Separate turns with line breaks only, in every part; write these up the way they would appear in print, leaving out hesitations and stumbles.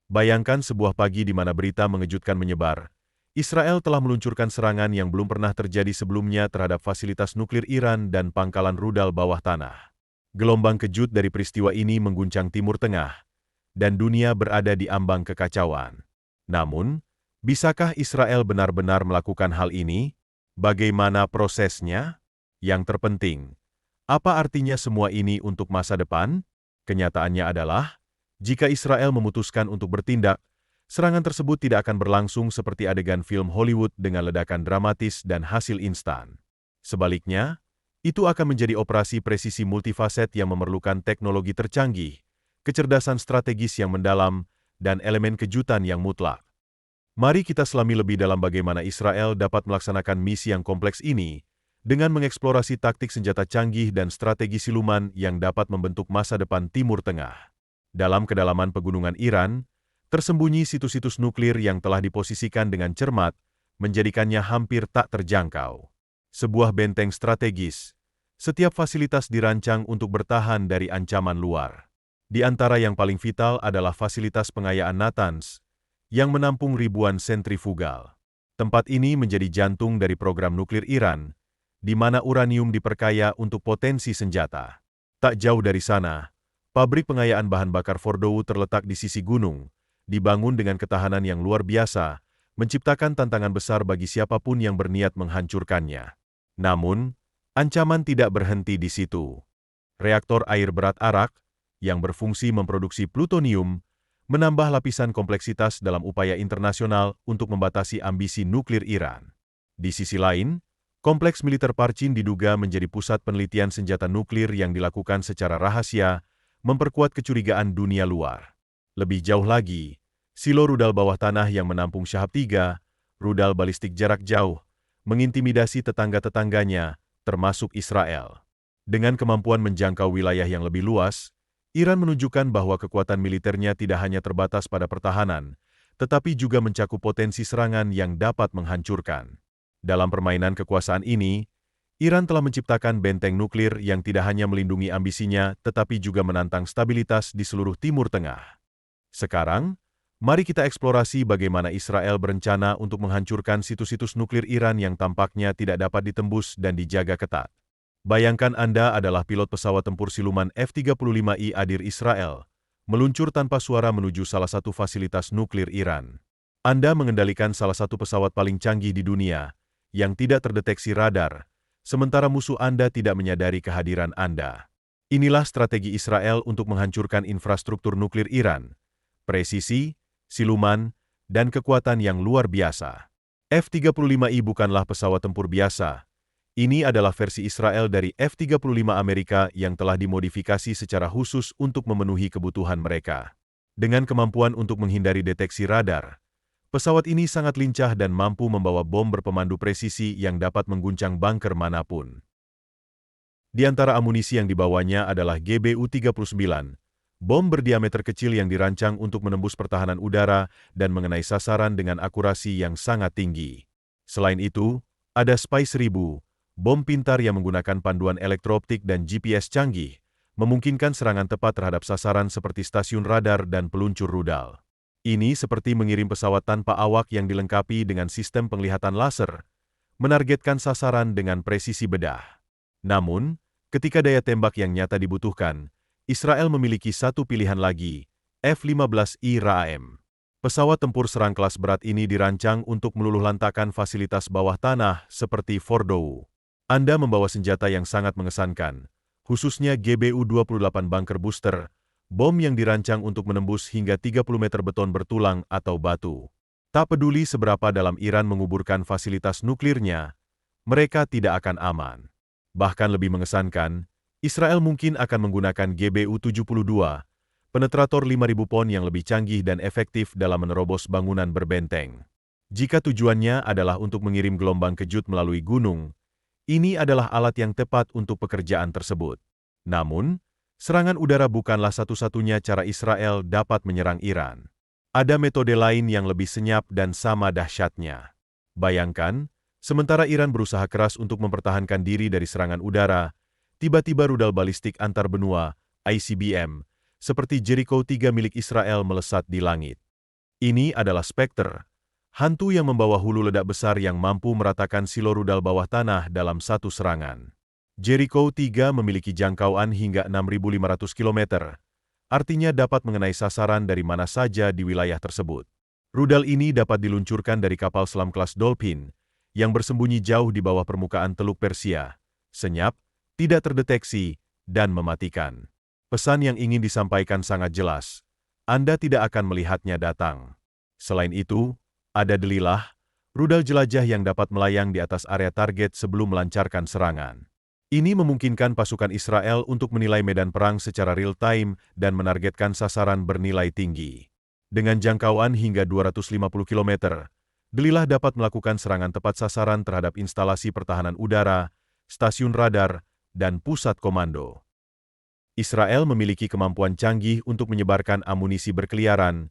Bayangkan sebuah pagi di mana berita mengejutkan menyebar. Israel telah meluncurkan serangan yang belum pernah terjadi sebelumnya terhadap fasilitas nuklir Iran dan pangkalan rudal bawah tanah. Gelombang kejut dari peristiwa ini mengguncang Timur Tengah, dan dunia berada di ambang kekacauan. Namun, bisakah Israel benar-benar melakukan hal ini? Bagaimana prosesnya? Yang terpenting, apa artinya semua ini untuk masa depan? Kenyataannya adalah, jika Israel memutuskan untuk bertindak, serangan tersebut tidak akan berlangsung seperti adegan film Hollywood dengan ledakan dramatis dan hasil instan. Sebaliknya, itu akan menjadi operasi presisi multifaset yang memerlukan teknologi tercanggih, kecerdasan strategis yang mendalam, dan elemen kejutan yang mutlak. Mari kita selami lebih dalam bagaimana Israel dapat melaksanakan misi yang kompleks ini, dengan mengeksplorasi taktik senjata canggih dan strategi siluman yang dapat membentuk masa depan Timur Tengah. Dalam kedalaman pegunungan Iran, tersembunyi situs-situs nuklir yang telah diposisikan dengan cermat, menjadikannya hampir tak terjangkau. Sebuah benteng strategis, setiap fasilitas dirancang untuk bertahan dari ancaman luar. Di antara yang paling vital adalah fasilitas pengayaan Natanz, yang menampung ribuan sentrifugal. Tempat ini menjadi jantung dari program nuklir Iran, di mana uranium diperkaya untuk potensi senjata. Tak jauh dari sana, pabrik pengayaan bahan bakar Fordow terletak di sisi gunung, dibangun dengan ketahanan yang luar biasa, menciptakan tantangan besar bagi siapapun yang berniat menghancurkannya. Namun, ancaman tidak berhenti di situ. Reaktor air berat Arak, yang berfungsi memproduksi plutonium, menambah lapisan kompleksitas dalam upaya internasional untuk membatasi ambisi nuklir Iran. Di sisi lain, kompleks militer Parchin diduga menjadi pusat penelitian senjata nuklir yang dilakukan secara rahasia, memperkuat kecurigaan dunia luar. Lebih jauh lagi, silo rudal bawah tanah yang menampung Shahab-3, rudal balistik jarak jauh, mengintimidasi tetangga-tetangganya, termasuk Israel. Dengan kemampuan menjangkau wilayah yang lebih luas, Iran menunjukkan bahwa kekuatan militernya tidak hanya terbatas pada pertahanan, tetapi juga mencakup potensi serangan yang dapat menghancurkan. Dalam permainan kekuasaan ini, Iran telah menciptakan benteng nuklir yang tidak hanya melindungi ambisinya, tetapi juga menantang stabilitas di seluruh Timur Tengah. Sekarang, mari kita eksplorasi bagaimana Israel berencana untuk menghancurkan situs-situs nuklir Iran yang tampaknya tidak dapat ditembus dan dijaga ketat. Bayangkan Anda adalah pilot pesawat tempur siluman F-35I Adir Israel, meluncur tanpa suara menuju salah satu fasilitas nuklir Iran. Anda mengendalikan salah satu pesawat paling canggih di dunia, yang tidak terdeteksi radar, sementara musuh Anda tidak menyadari kehadiran Anda. Inilah strategi Israel untuk menghancurkan infrastruktur nuklir Iran. Presisi, siluman, dan kekuatan yang luar biasa. F-35I bukanlah pesawat tempur biasa. Ini adalah versi Israel dari F-35 Amerika yang telah dimodifikasi secara khusus untuk memenuhi kebutuhan mereka. Dengan kemampuan untuk menghindari deteksi radar, pesawat ini sangat lincah dan mampu membawa bom berpemandu presisi yang dapat mengguncang bunker manapun. Di antara amunisi yang dibawanya adalah GBU-39, bom berdiameter kecil yang dirancang untuk menembus pertahanan udara dan mengenai sasaran dengan akurasi yang sangat tinggi. Selain itu, ada Spy-1000, bom pintar yang menggunakan panduan elektrooptik dan GPS canggih, memungkinkan serangan tepat terhadap sasaran seperti stasiun radar dan peluncur rudal. Ini seperti mengirim pesawat tanpa awak yang dilengkapi dengan sistem penglihatan laser, menargetkan sasaran dengan presisi bedah. Namun, ketika daya tembak yang nyata dibutuhkan, Israel memiliki satu pilihan lagi, F-15I RAM. Pesawat tempur serang kelas berat ini dirancang untuk meluluhlantakkan fasilitas bawah tanah seperti Fordow. Anda membawa senjata yang sangat mengesankan, khususnya GBU-28 bunker booster, bom yang dirancang untuk menembus hingga 30 meter beton bertulang atau batu. Tak peduli seberapa dalam Iran menguburkan fasilitas nuklirnya, mereka tidak akan aman. Bahkan lebih mengesankan, Israel mungkin akan menggunakan GBU-72, penetrator 5.000 pon yang lebih canggih dan efektif dalam menerobos bangunan berbenteng. Jika tujuannya adalah untuk mengirim gelombang kejut melalui gunung, ini adalah alat yang tepat untuk pekerjaan tersebut. Namun, serangan udara bukanlah satu-satunya cara Israel dapat menyerang Iran. Ada metode lain yang lebih senyap dan sama dahsyatnya. Bayangkan, sementara Iran berusaha keras untuk mempertahankan diri dari serangan udara, tiba-tiba rudal balistik antar benua, ICBM, seperti Jericho 3 milik Israel melesat di langit. Ini adalah Spectre, hantu yang membawa hulu ledak besar yang mampu meratakan silo rudal bawah tanah dalam satu serangan. Jericho 3 memiliki jangkauan hingga 6.500 km, artinya dapat mengenai sasaran dari mana saja di wilayah tersebut. Rudal ini dapat diluncurkan dari kapal selam kelas Dolphin, yang bersembunyi jauh di bawah permukaan Teluk Persia, senyap, tidak terdeteksi, dan mematikan. Pesan yang ingin disampaikan sangat jelas. Anda tidak akan melihatnya datang. Selain itu, ada Delilah, rudal jelajah yang dapat melayang di atas area target sebelum melancarkan serangan. Ini memungkinkan pasukan Israel untuk menilai medan perang secara real-time dan menargetkan sasaran bernilai tinggi. Dengan jangkauan hingga 250 km, Delilah dapat melakukan serangan tepat sasaran terhadap instalasi pertahanan udara, stasiun radar, dan pusat komando. Israel memiliki kemampuan canggih untuk menyebarkan amunisi berkeliaran,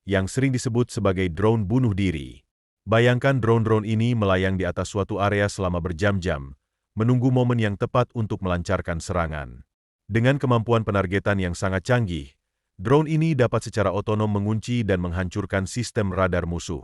yang sering disebut sebagai drone bunuh diri. Bayangkan drone-drone ini melayang di atas suatu area selama berjam-jam, menunggu momen yang tepat untuk melancarkan serangan. Dengan kemampuan penargetan yang sangat canggih, drone ini dapat secara otonom mengunci dan menghancurkan sistem radar musuh.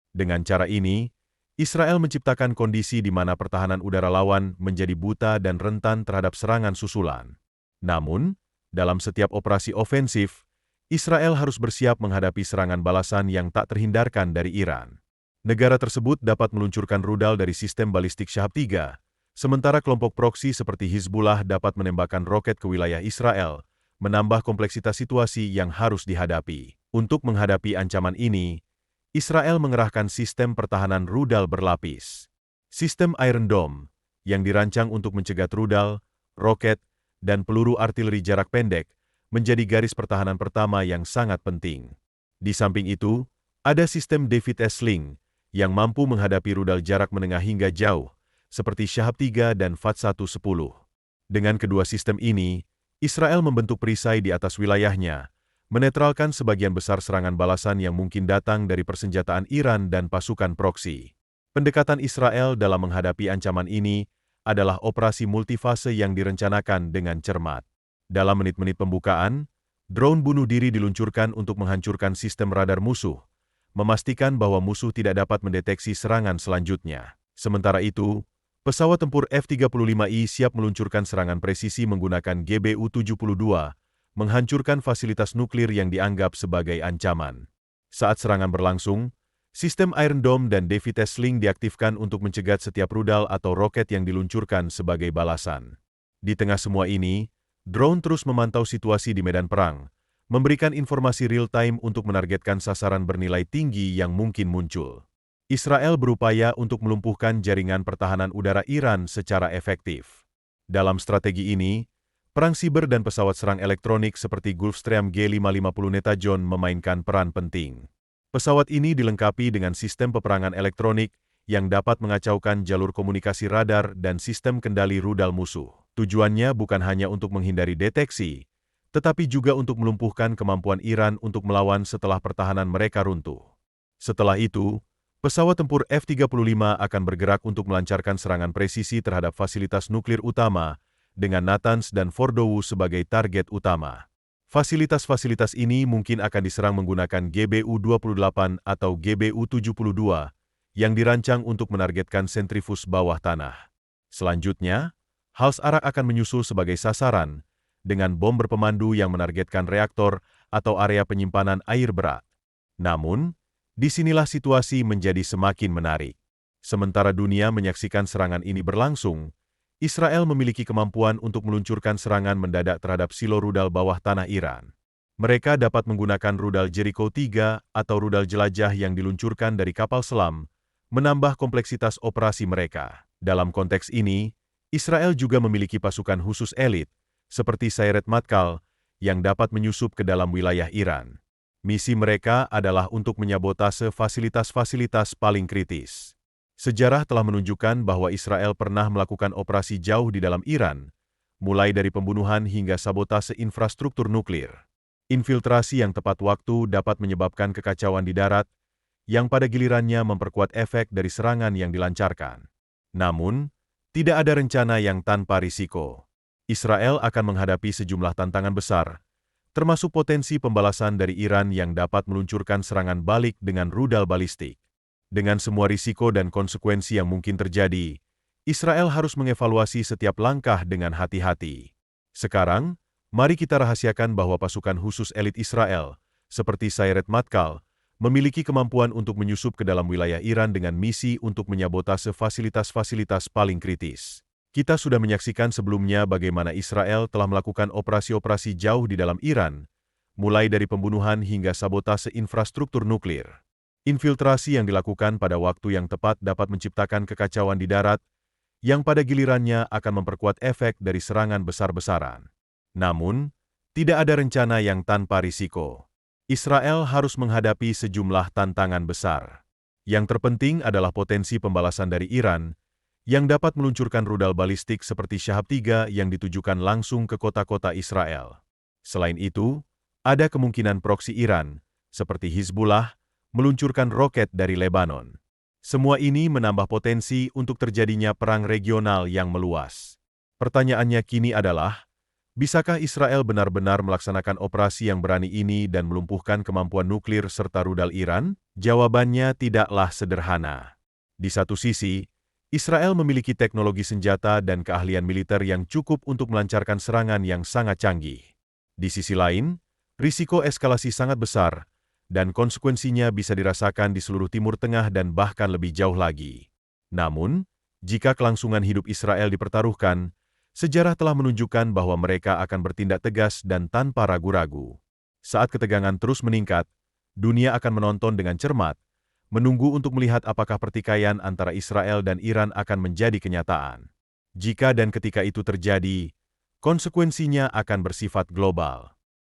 Dengan cara ini, Israel menciptakan kondisi di mana pertahanan udara lawan menjadi buta dan rentan terhadap serangan susulan. Namun, dalam setiap operasi ofensif, Israel harus bersiap menghadapi serangan balasan yang tak terhindarkan dari Iran. Negara tersebut dapat meluncurkan rudal dari sistem balistik Shahab 3, sementara kelompok proksi seperti Hizbullah dapat menembakkan roket ke wilayah Israel, menambah kompleksitas situasi yang harus dihadapi. Untuk menghadapi ancaman ini, Israel mengerahkan sistem pertahanan rudal berlapis. Sistem Iron Dome, yang dirancang untuk mencegat rudal, roket, dan peluru artileri jarak pendek, menjadi garis pertahanan pertama yang sangat penting. Di samping itu, ada sistem David S. Sling, yang mampu menghadapi rudal jarak menengah hingga jauh, seperti Shahab 3 dan Fat-110. Dengan kedua sistem ini, Israel membentuk perisai di atas wilayahnya, menetralkan sebagian besar serangan balasan yang mungkin datang dari persenjataan Iran dan pasukan proksi. Pendekatan Israel dalam menghadapi ancaman ini adalah operasi multifase yang direncanakan dengan cermat. Dalam menit-menit pembukaan, drone bunuh diri diluncurkan untuk menghancurkan sistem radar musuh, memastikan bahwa musuh tidak dapat mendeteksi serangan selanjutnya. Sementara itu, pesawat tempur F-35I siap meluncurkan serangan presisi menggunakan GBU-72, menghancurkan fasilitas nuklir yang dianggap sebagai ancaman. Saat serangan berlangsung, sistem Iron Dome dan David S. Sling diaktifkan untuk mencegat setiap rudal atau roket yang diluncurkan sebagai balasan. Di tengah semua ini, drone terus memantau situasi di medan perang, memberikan informasi real-time untuk menargetkan sasaran bernilai tinggi yang mungkin muncul. Israel berupaya untuk melumpuhkan jaringan pertahanan udara Iran secara efektif. Dalam strategi ini, perang siber dan pesawat serang elektronik seperti Gulfstream G550 Netajon memainkan peran penting. Pesawat ini dilengkapi dengan sistem peperangan elektronik yang dapat mengacaukan jalur komunikasi radar dan sistem kendali rudal musuh. Tujuannya bukan hanya untuk menghindari deteksi, tetapi juga untuk melumpuhkan kemampuan Iran untuk melawan setelah pertahanan mereka runtuh. Setelah itu, pesawat tempur F-35 akan bergerak untuk melancarkan serangan presisi terhadap fasilitas nuklir utama, dengan Natanz dan Fordow sebagai target utama. Fasilitas-fasilitas ini mungkin akan diserang menggunakan GBU-28 atau GBU-72, yang dirancang untuk menargetkan sentrifus bawah tanah. Selanjutnya, Hals-Arak akan menyusul sebagai sasaran, dengan bom berpemandu yang menargetkan reaktor atau area penyimpanan air berat. Namun, disinilah situasi menjadi semakin menarik. Sementara dunia menyaksikan serangan ini berlangsung, Israel memiliki kemampuan untuk meluncurkan serangan mendadak terhadap silo rudal bawah tanah Iran. Mereka dapat menggunakan rudal Jericho 3 atau rudal jelajah yang diluncurkan dari kapal selam, menambah kompleksitas operasi mereka. Dalam konteks ini, Israel juga memiliki pasukan khusus elit, seperti Sayeret Matkal, yang dapat menyusup ke dalam wilayah Iran. Misi mereka adalah untuk menyabotase fasilitas-fasilitas paling kritis. Sejarah telah menunjukkan bahwa Israel pernah melakukan operasi jauh di dalam Iran, mulai dari pembunuhan hingga sabotase infrastruktur nuklir. Infiltrasi yang tepat waktu dapat menyebabkan kekacauan di darat, yang pada gilirannya memperkuat efek dari serangan yang dilancarkan. Namun, tidak ada rencana yang tanpa risiko. Israel akan menghadapi sejumlah tantangan besar, termasuk potensi pembalasan dari Iran yang dapat meluncurkan serangan balik dengan rudal balistik. Dengan semua risiko dan konsekuensi yang mungkin terjadi, Israel harus mengevaluasi setiap langkah dengan hati-hati. Sekarang, mari kita rahasiakan bahwa pasukan khusus elit Israel, seperti Sayeret Matkal, memiliki kemampuan untuk menyusup ke dalam wilayah Iran dengan misi untuk menyabotase fasilitas-fasilitas paling kritis. Kita sudah menyaksikan sebelumnya bagaimana Israel telah melakukan operasi-operasi jauh di dalam Iran, mulai dari pembunuhan hingga sabotase infrastruktur nuklir. Infiltrasi yang dilakukan pada waktu yang tepat dapat menciptakan kekacauan di darat, yang pada gilirannya akan memperkuat efek dari serangan besar-besaran. Namun, tidak ada rencana yang tanpa risiko. Israel harus menghadapi sejumlah tantangan besar. Yang terpenting adalah potensi pembalasan dari Iran, yang dapat meluncurkan rudal balistik seperti Shahab 3 yang ditujukan langsung ke kota-kota Israel. Selain itu, ada kemungkinan proksi Iran, seperti Hizbullah, meluncurkan roket dari Lebanon. Semua ini menambah potensi untuk terjadinya perang regional yang meluas. Pertanyaannya kini adalah, bisakah Israel benar-benar melaksanakan operasi yang berani ini dan melumpuhkan kemampuan nuklir serta rudal Iran? Jawabannya tidaklah sederhana. Di satu sisi, Israel memiliki teknologi senjata dan keahlian militer yang cukup untuk melancarkan serangan yang sangat canggih. Di sisi lain, risiko eskalasi sangat besar, dan konsekuensinya bisa dirasakan di seluruh Timur Tengah dan bahkan lebih jauh lagi. Namun, jika kelangsungan hidup Israel dipertaruhkan, sejarah telah menunjukkan bahwa mereka akan bertindak tegas dan tanpa ragu-ragu. Saat ketegangan terus meningkat, dunia akan menonton dengan cermat, menunggu untuk melihat apakah pertikaian antara Israel dan Iran akan menjadi kenyataan. Jika dan ketika itu terjadi, konsekuensinya akan bersifat global.